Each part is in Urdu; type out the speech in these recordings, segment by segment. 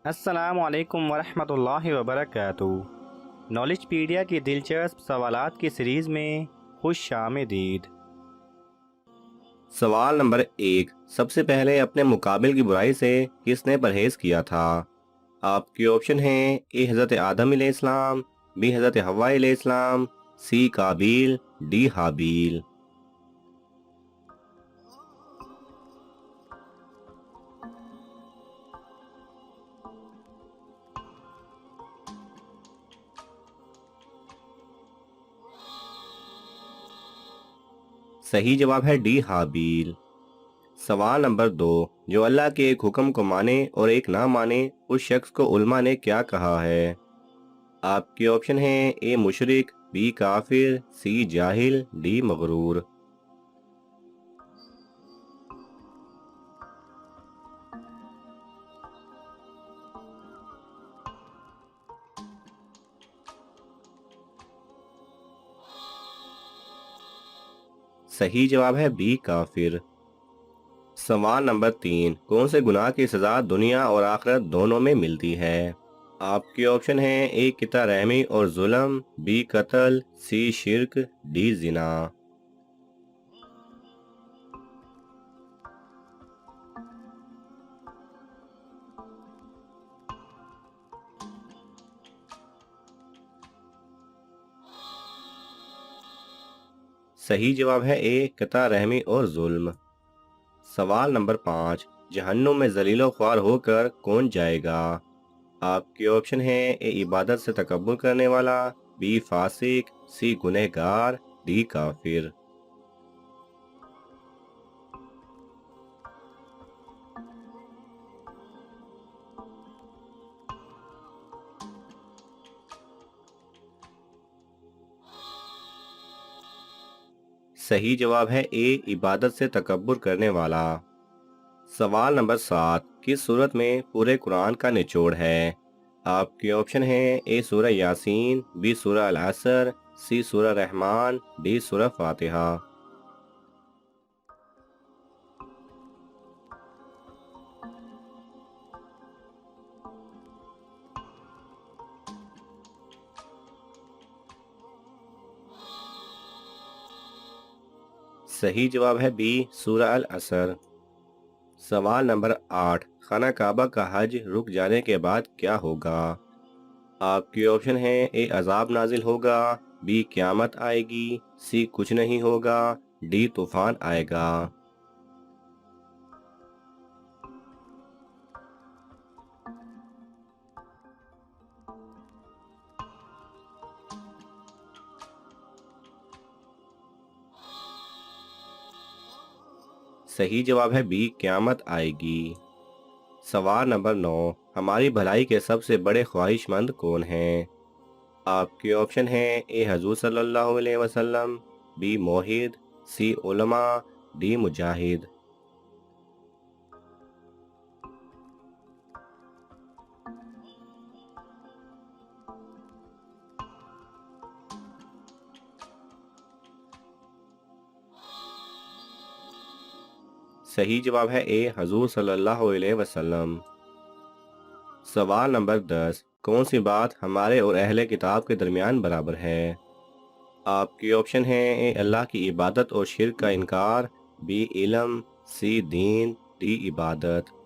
السلام علیکم ورحمۃ اللہ وبرکاتہ۔ نالج پیڈیا کی دلچسپ سوالات کی سیریز میں خوش آمدید۔ سوال نمبر 1، سب سے پہلے اپنے مقابل کی برائی سے کس نے پرہیز کیا تھا؟ آپ کے آپشن ہیں: اے حضرت آدم علیہ السلام، بی حضرت حوا علیہ السلام، سی قابیل، ڈی حابیل۔ صحیح جواب ہے ڈی حابیل۔ سوال نمبر 2، جو اللہ کے ایک حکم کو مانے اور ایک نہ مانے اس شخص کو علماء نے کیا کہا ہے؟ آپ کے آپشن ہیں: اے مشرک، بی کافر، سی جاہل، ڈی مغرور۔ صحیح جواب ہے بی کافر۔ سوال نمبر 3، کون سے گناہ کی سزا دنیا اور آخرت دونوں میں ملتی ہے؟ آپ کے آپشن ہیں: اے قطع رحمی اور ظلم، بی قتل، سی شرک، ڈی زنا۔ صحیح جواب ہے اے قطع رحمی اور ظلم۔ سوال نمبر 5، جہنم میں ذلیل و خوار ہو کر کون جائے گا؟ آپ کے آپشن ہیں: اے عبادت سے تکبر کرنے والا، بی فاسق، سی گنہگار، ڈی کافر۔ صحیح جواب ہے اے عبادت سے تکبر کرنے والا۔ سوال نمبر 7، کس سورت میں پورے قرآن کا نچوڑ ہے؟ آپ کے آپشن ہیں: اے سورہ یاسین، بی سورہ العصر، سی سورہ رحمان، ڈی سورہ فاتحہ۔ صحیح جواب ہے بی سورہ العصر۔ سوال نمبر 8، خانہ کعبہ کا حج رک جانے کے بعد کیا ہوگا؟ آپ کے آپشن ہیں: اے عذاب نازل ہوگا، بی قیامت آئے گی، سی کچھ نہیں ہوگا، ڈی طوفان آئے گا۔ صحیح جواب ہے بی قیامت آئے گی۔ سوال نمبر 9، ہماری بھلائی کے سب سے بڑے خواہش مند کون ہیں؟ آپ کے آپشن ہیں: اے حضور صلی اللہ علیہ وسلم، بی موحد، سی علماء، ڈی مجاہد۔ صحیح جواب ہے اے حضور صلی اللہ علیہ وسلم۔ سوال نمبر 10، کون سی بات ہمارے اور اہل کتاب کے درمیان برابر ہے؟ آپ کے آپشن ہیں: اے اللہ کی عبادت اور شرک کا انکار، بی علم، سی دین، ڈی عبادت۔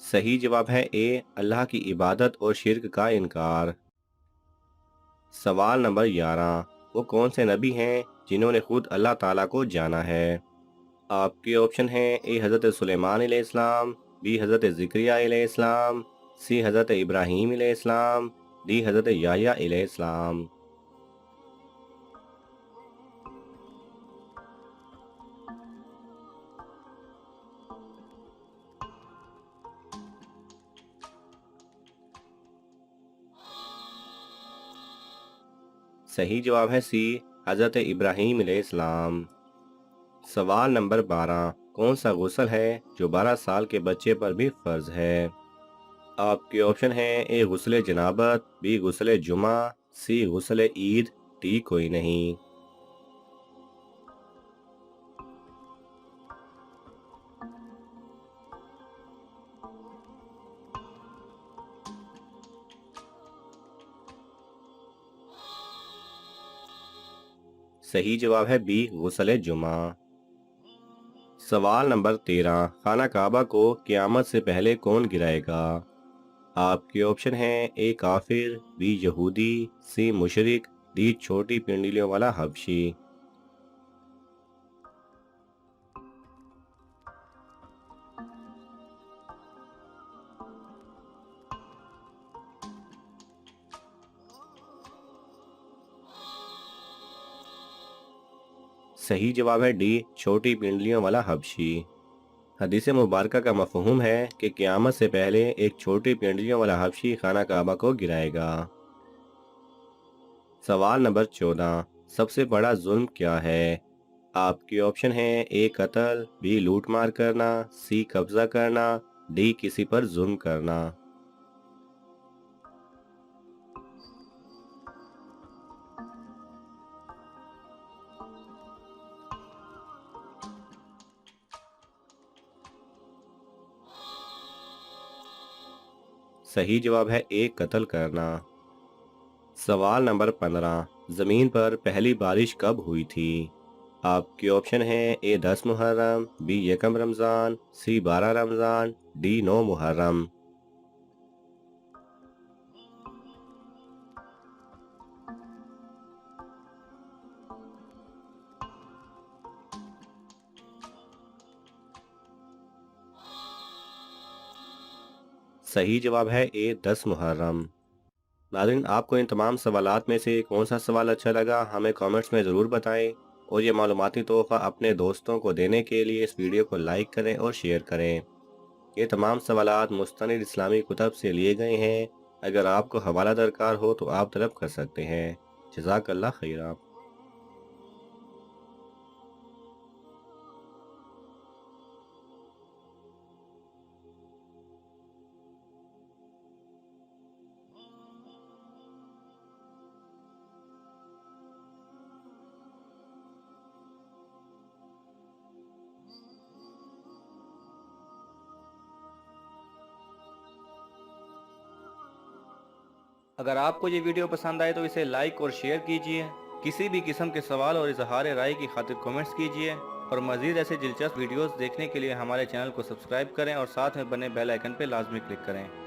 صحیح جواب ہے اے اللہ کی عبادت اور شرک کا انکار۔ سوال نمبر 11، وہ کون سے نبی ہیں جنہوں نے خود اللہ تعالیٰ کو جانا ہے؟ آپ کے آپشن ہیں: اے حضرت سلیمان علیہ السلام، بی حضرت زکریہ علیہ السلام، سی حضرت ابراہیم علیہ السلام، ڈی حضرت یحییٰ علیہ السلام۔ صحیح جواب ہے سی حضرت ابراہیم علیہ السلام۔ سوال نمبر 12، کون سا غسل ہے جو 12 سال کے بچے پر بھی فرض ہے؟ آپ کے آپشن ہیں اے غسل جنابت، بی غسل جمعہ، سی غسل عید، ڈی کوئی نہیں۔ صحیح جواب ہے بی غسل جمعہ۔ سوال نمبر 13، خانہ کعبہ کو قیامت سے پہلے کون گرائے گا؟ آپ کے آپشن ہیں اے کافر، بی یہودی، سی مشرک، ڈی چھوٹی پنڈلیوں والا حبشی۔ صحیح جواب ہے ڈی چھوٹی پنڈلیوں والا حبشی۔ حدیث مبارکہ کا مفہوم ہے کہ قیامت سے پہلے ایک چھوٹی پنڈلیوں والا حبشی خانہ کعبہ کو گرائے گا۔ سوال نمبر 14، سب سے بڑا ظلم کیا ہے؟ آپ کے آپشن ہیں اے قتل، بی لوٹ مار کرنا، سی قبضہ کرنا، ڈی کسی پر ظلم کرنا۔ صحیح جواب ہے اے قتل کرنا۔ سوال نمبر 15، زمین پر پہلی بارش کب ہوئی تھی؟ آپ کے آپشن ہیں اے 10 محرم، be 1 Ramzan, C 12 Ramzan, D 9 محرم۔ صحیح جواب ہے اے 10 محرم۔ ناظرین، آپ کو ان تمام سوالات میں سے کون سا سوال اچھا لگا ہمیں کامنٹس میں ضرور بتائیں، اور یہ معلوماتی تحفہ اپنے دوستوں کو دینے کے لیے اس ویڈیو کو لائک کریں اور شیئر کریں۔ یہ تمام سوالات مستند اسلامی کتب سے لیے گئے ہیں۔ اگر آپ کو حوالہ درکار ہو تو آپ طلب کر سکتے ہیں۔ جزاک اللہ خیرہ۔ اگر آپ کو یہ ویڈیو پسند آئے تو اسے لائک اور شیئر کیجئے، کسی بھی قسم کے سوال اور اظہار رائے کی خاطر کومنٹس کیجئے، اور مزید ایسے دلچسپ ویڈیوز دیکھنے کے لیے ہمارے چینل کو سبسکرائب کریں اور ساتھ میں بنے بیل آئیکن پہ لازمی کلک کریں۔